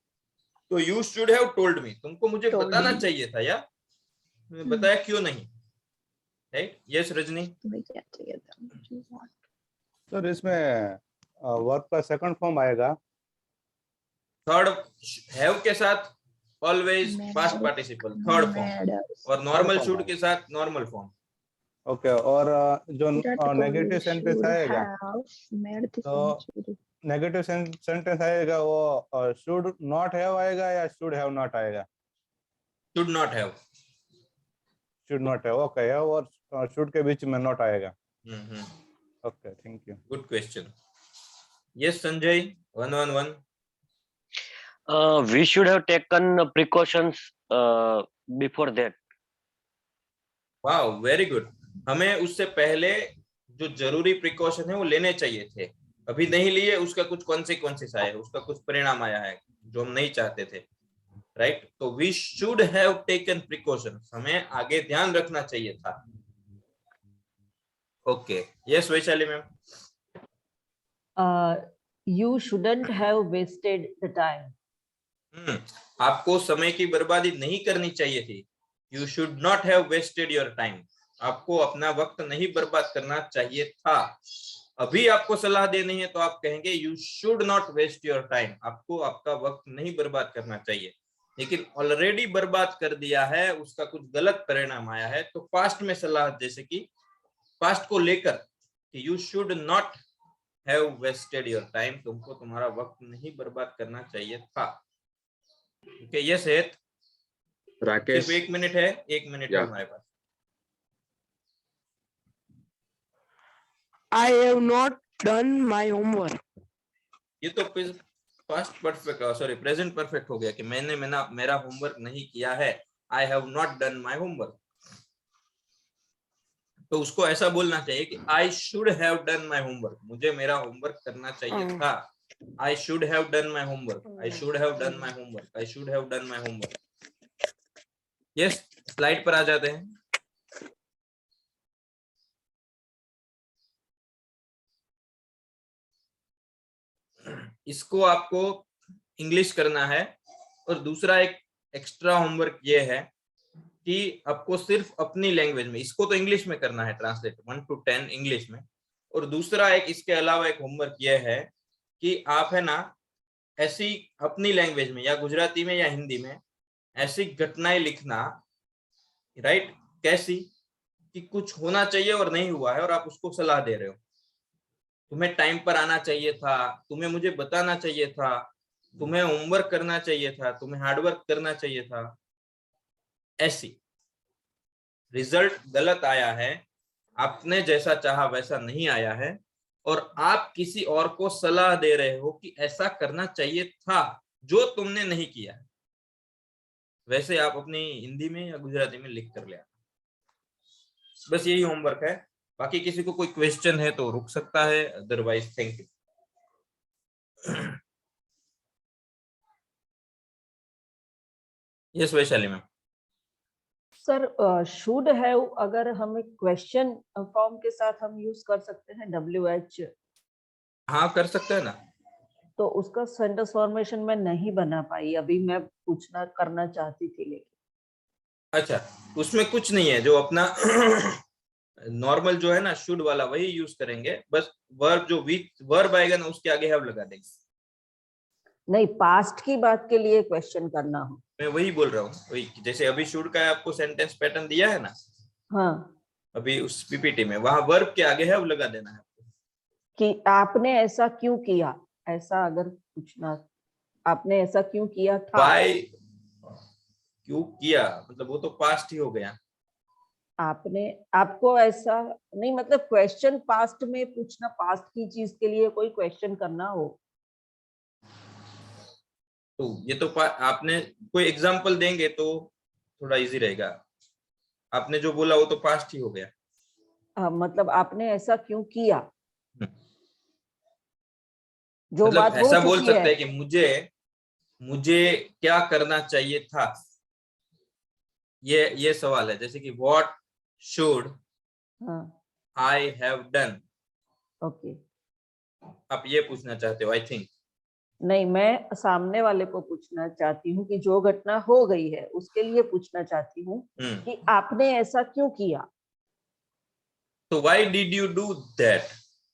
तो you should have told me, तुमको मुझे बताना चाहिए था यार, तुमने बताया क्यों नहीं, राइट? यस रजनी? तुम्हें क्या चाहिए था? सर इसमें वर्ब का सेकंड फॉर्म आएगा। थर्ड हैव के साथ always past participle third form, और नॉर्मल शुड के साथ नॉर्मल फॉर्म। ओके, और जो नेगेटिव सेंटेंस आएगा, तो नेगेटिव सेंटेंस आएगा वो शुड नॉट हैव आएगा या शुड हैव नॉट आएगा? Should not have, should not have. Okay, have और शुड के बीच में नॉट आएगा। Okay, thank you. Good question. Yes Sanjay 111? We should have taken precautions before that. Wow, very good. हमें उससे पहले जो जरूरी प्रिकॉशन है वो लेने चाहिए थे, अभी नहीं लिए, उसका कुछ कॉन्सिक्वेंसेस आए, उसका कुछ परिणाम आया है जो हम नहीं चाहते थे, राइट? तो we should have taken precautions, हमें आगे ध्यान रखना चाहिए था। Okay, yes Vaishali ma'am? You shouldn't have wasted the time. आपको समय की बर्बादी नहीं करनी चाहिए थी। You should not have wasted your time. आपको अपना वक्त नहीं बर्बाद करना चाहिए था। अभी आपको सलाह देनी है तो आप कहेंगे you should not waste your time. आपको आपका वक्त नहीं बर्बाद करना चाहिए, लेकिन ऑलरेडी बर्बाद कर दिया है, उसका कुछ गलत परिणाम आया है, तो पास्ट में सलाह, जैसे कि पास्ट को लेकर कि you should not have wasted your time, तुमको तुम्हारा वक्त नहीं बर्बाद करना चाहिए था। ओके, यस हेत? राकेश, सिर्फ 1 मिनट है, 1 मिनट है हमारे पास। I have not done my homework. ये तो past perfect sorry present perfect हो गया कि मैंने मेरा होमवर्क नहीं किया है, I have not done my homework. तो उसको ऐसा बोलना चाहिए कि आई should have done my homework, मुझे मेरा होमवर्क करना चाहिए था। आई should have done my homework, I should have done my homework, I should have done my homework. Yes, slide पर आ जाते हैं। इसको आपको इंग्लिश करना है। और दूसरा एक एक्स्ट्रा होमवर्क ये है कि आपको सिर्फ अपनी लैंग्वेज में, इसको तो इंग्लिश में करना है ट्रांसलेट 1 to 10 इंग्लिश में। और दूसरा एक इसके अलावा एक होमवर्क ये है कि आप है ना ऐसी अपनी लैंग्वेज में या गुजराती में या हिंदी में ऐसी घटनाएं लिखना, राइट, कैसी कि कुछ होना चाहिए और नहीं हुआ है और आप उसको सलाह दे रहे हो। तुम्हें टाइम पर आना चाहिए था, तुम्हें मुझे बताना चाहिए था, तुम्हें होमवर्क करना चाहिए था, तुम्हें हार्डवर्क करना चाहिए था। ऐसी रिजल्ट गलत आया है, आपने जैसा चाहा वैसा नहीं आया है और आप किसी और को सलाह दे रहे हो कि ऐसा करना चाहिए था जो तुमने नहीं किया है। वैसे आप अपनी हिंदी में या गुजराती में लिख कर ले आना। बस यही होमवर्क है। बाकी किसी को कोई क्वेश्चन है तो रुक सकता है, otherwise thank you. Yes Vaishali ma'am. Sir should have अगर हमें क्वेश्चन फॉर्म के साथ हम यूज कर सकते हैं WH? हाँ कर सकते हैं ना। तो उसका सेंटेंस फॉर्मेशन में नहीं बना पाई, अभी मैं पूछना करना चाहती थी लेकिन। अच्छा, उसमें कुछ नहीं है, जो अपना नॉर्मल जो है ना शुड वाला वही यूज करेंगे। बस वर्ब जो वर्ब आएगा ना उसके आगे हैव लगा देंगे। नहीं, पास्ट की बात के लिए क्वेश्चन करना हो। मैं वही बोल रहा हूँ, वही जैसे अभी शुड का आपको सेंटेंस पैटर्न दिया है ना, हाँ, अभी उस पीपीटी में, वहां वर्ब के आगे हैव लगा देना है कि आपने ऐसा क्यों किया, ऐसा अगर पूछना, आपने ऐसा क्यों किया था। Why, क्यों किया, मतलब वो तो पास्ट ही हो गया। आपने, आपको ऐसा नहीं, मतलब क्वेश्चन पास्ट में पूछना, पास्ट की चीज के लिए कोई क्वेश्चन करना हो तो ये तो आपने कोई एग्जांपल देंगे तो थोड़ा इजी रहेगा। आपने जो बोला वो तो पास्ट ही हो गया। मतलब आपने ऐसा क्यों किया, जो मतलब बात ऐसा हो बोल चुकी सकते हैं कि मुझे क्या करना चाहिए था, ये सवाल है। जैसे कि what should I have done, okay, आप ये पूछना चाहते हो आई थिंक। नहीं, मैं सामने वाले को पूछना चाहती हूँ कि जो घटना हो गई है उसके लिए पूछना चाहती हूँ कि आपने ऐसा क्यों किया। तो why did you do that.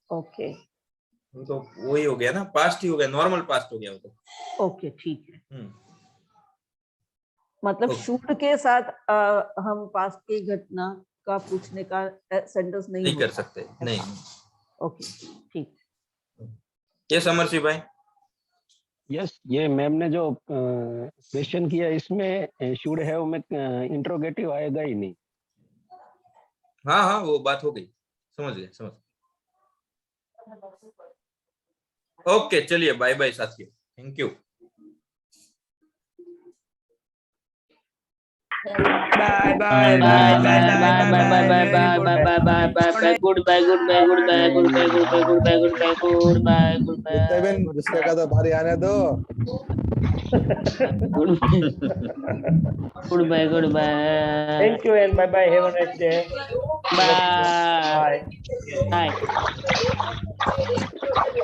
Okay, तो वही हो गया ना, पास्ट ही हो गया, नॉर्मल पास्ट हो गया वो तो। ओके ठीक है। मतलब शुड के साथ हम पास्ट की घटना का पूछने का सेंटेंस नहीं कर सकते, नहीं। ओके ठीक। ये समरसी भाई। यस, ये मैम ने जो क्वेश्चन किया इसमें शुड हैव में इंट्रोगेटिव आएगा ही नहीं। हाँ हाँ वो बात हो गई, समझ गए समझ। ओके चलिए, बाय बाय साथियों, thank you. Bye bye bye bye bye bye bye bye bye bye bye bye bye bye. Goodbye goodbye goodbye goodbye goodbye goodbye goodbye goodbye goodbye. Seven, दूसरे का तो भारी आने दो। Goodbye goodbye. Thank you and bye bye. Have a nice day. Bye. Bye.